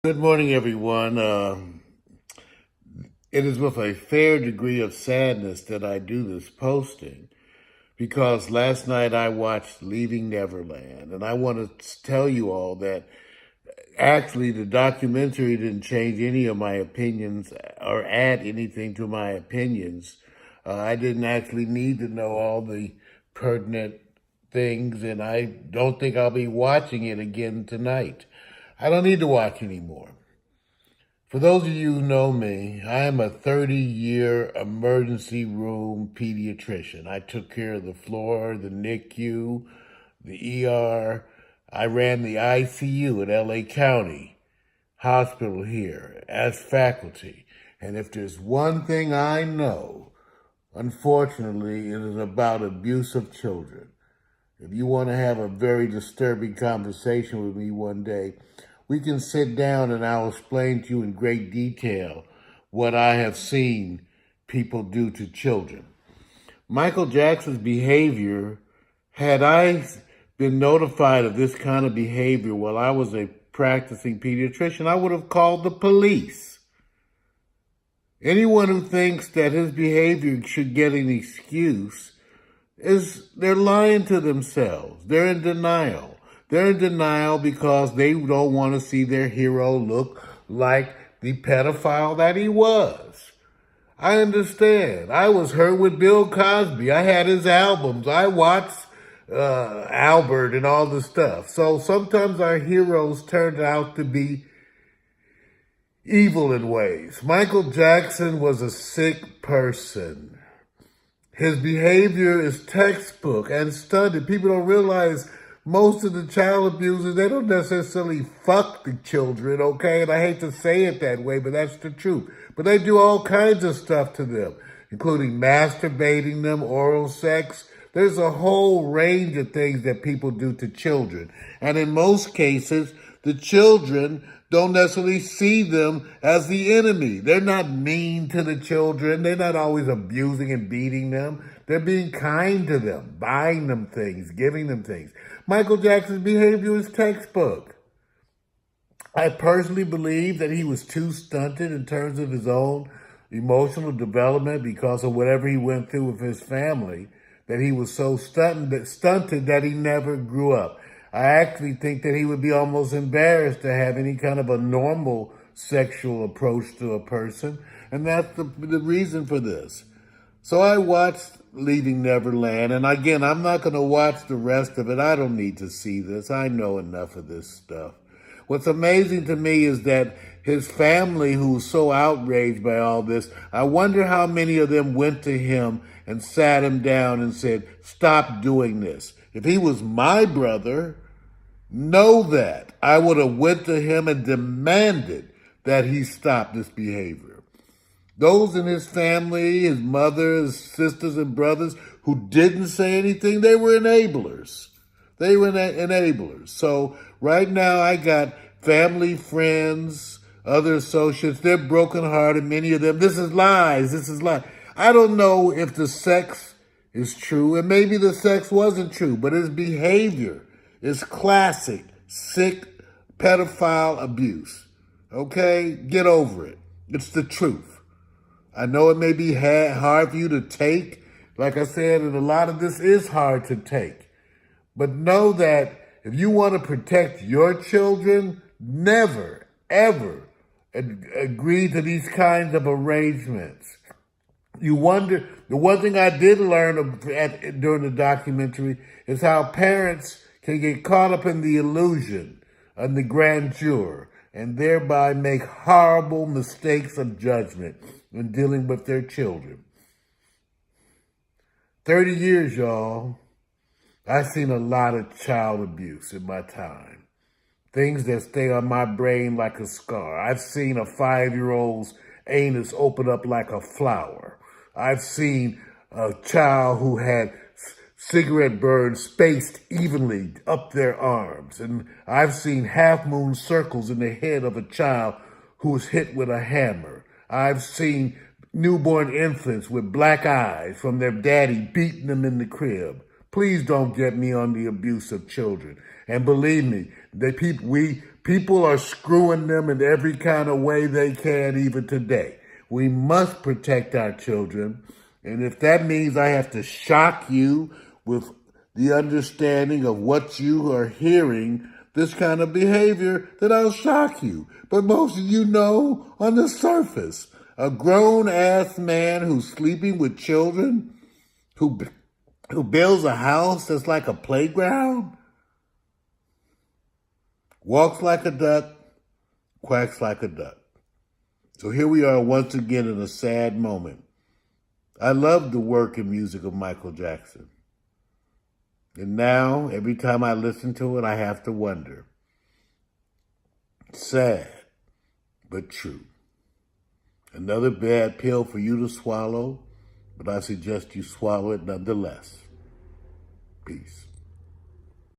Good morning, everyone. It is with a fair degree of sadness that I do this posting because last night I watched Leaving Neverland, and I want to tell you all that actually the documentary didn't change any of my opinions or add anything to my opinions. I didn't actually need to know all the pertinent things, and I don't think I'll be watching it again tonight. I don't need to watch anymore. For those of you who know me, I am a 30-year emergency room pediatrician. I took care of the floor, the NICU, the ER. I ran the ICU at LA County Hospital here as faculty. And if there's one thing I know, unfortunately, it is about abuse of children. If you want to have a very disturbing conversation with me one day, we can sit down and I'll explain to you in great detail what I have seen people do to children. Michael Jackson's behavior, had I been notified of this kind of behavior while I was a practicing pediatrician, I would have called the police. Anyone who thinks that his behavior should get an excuse they're lying to themselves. They're in denial. They're in denial because they don't want to see their hero look like the pedophile that he was. I understand. I was hurt with Bill Cosby. I had his albums. I watched Albert and all the stuff. So sometimes our heroes turned out to be evil in ways. Michael Jackson was a sick person. His behavior is textbook and studied. People don't realize most of the child abusers, they don't necessarily fuck the children, okay? And I hate to say it that way, but that's the truth. But they do all kinds of stuff to them, including masturbating them, oral sex. There's a whole range of things that people do to children. And in most cases, the children don't necessarily see them as the enemy. They're not mean to the children. They're not always abusing and beating them. They're being kind to them, buying them things, giving them things. Michael Jackson's behavior is textbook. I personally believe that he was too stunted in terms of his own emotional development because of whatever he went through with his family, that he was so stunted that he never grew up. I actually think that he would be almost embarrassed to have any kind of a normal sexual approach to a person, and that's the reason for this. So I watched Leaving Neverland, and again, I'm not going to watch the rest of it. I don't need to see this. I know enough of this stuff. What's amazing to me is that his family, who's so outraged by all this, I wonder how many of them went to him and sat him down and said, stop doing this. If he was my brother, know that I would have went to him and demanded that he stop this behavior. Those in his family, his mother, his sisters and brothers who didn't say anything, they were enablers. They were enablers. So right now I got family, friends, other associates, they're brokenhearted, many of them. This is lies. I don't know if the sex is true, and maybe the sex wasn't true, but his behavior is classic, sick, pedophile abuse. Okay? Get over it. It's the truth. I know it may be hard for you to take. Like I said, and a lot of this is hard to take. But know that if you want to protect your children, never, ever agree to these kinds of arrangements. You wonder, the one thing I did learn during the documentary is how parents can get caught up in the illusion of the grandeur and thereby make horrible mistakes of judgment when dealing with their children. 30 years, y'all. I've seen a lot of child abuse in my time. Things that stay on my brain like a scar. I've seen a 5-year-old's anus open up like a flower. I've seen a child who had cigarette burns spaced evenly up their arms. And I've seen half-moon circles in the head of a child who was hit with a hammer. I've seen newborn infants with black eyes from their daddy beating them in the crib. Please don't get me on the abuse of children. And believe me, we People are screwing them in every kind of way they can, even today. We must protect our children. And if that means I have to shock you with the understanding of what you are hearing, this kind of behavior, then I'll shock you. But most of you know on the surface, a grown-ass man who's sleeping with children, who builds a house that's like a playground, walks like a duck, quacks like a duck. So here we are once again in a sad moment. I love the work and music of Michael Jackson. And now, every time I listen to it, I have to wonder. Sad, but true. Another bad pill for you to swallow, but I suggest you swallow it nonetheless. Peace.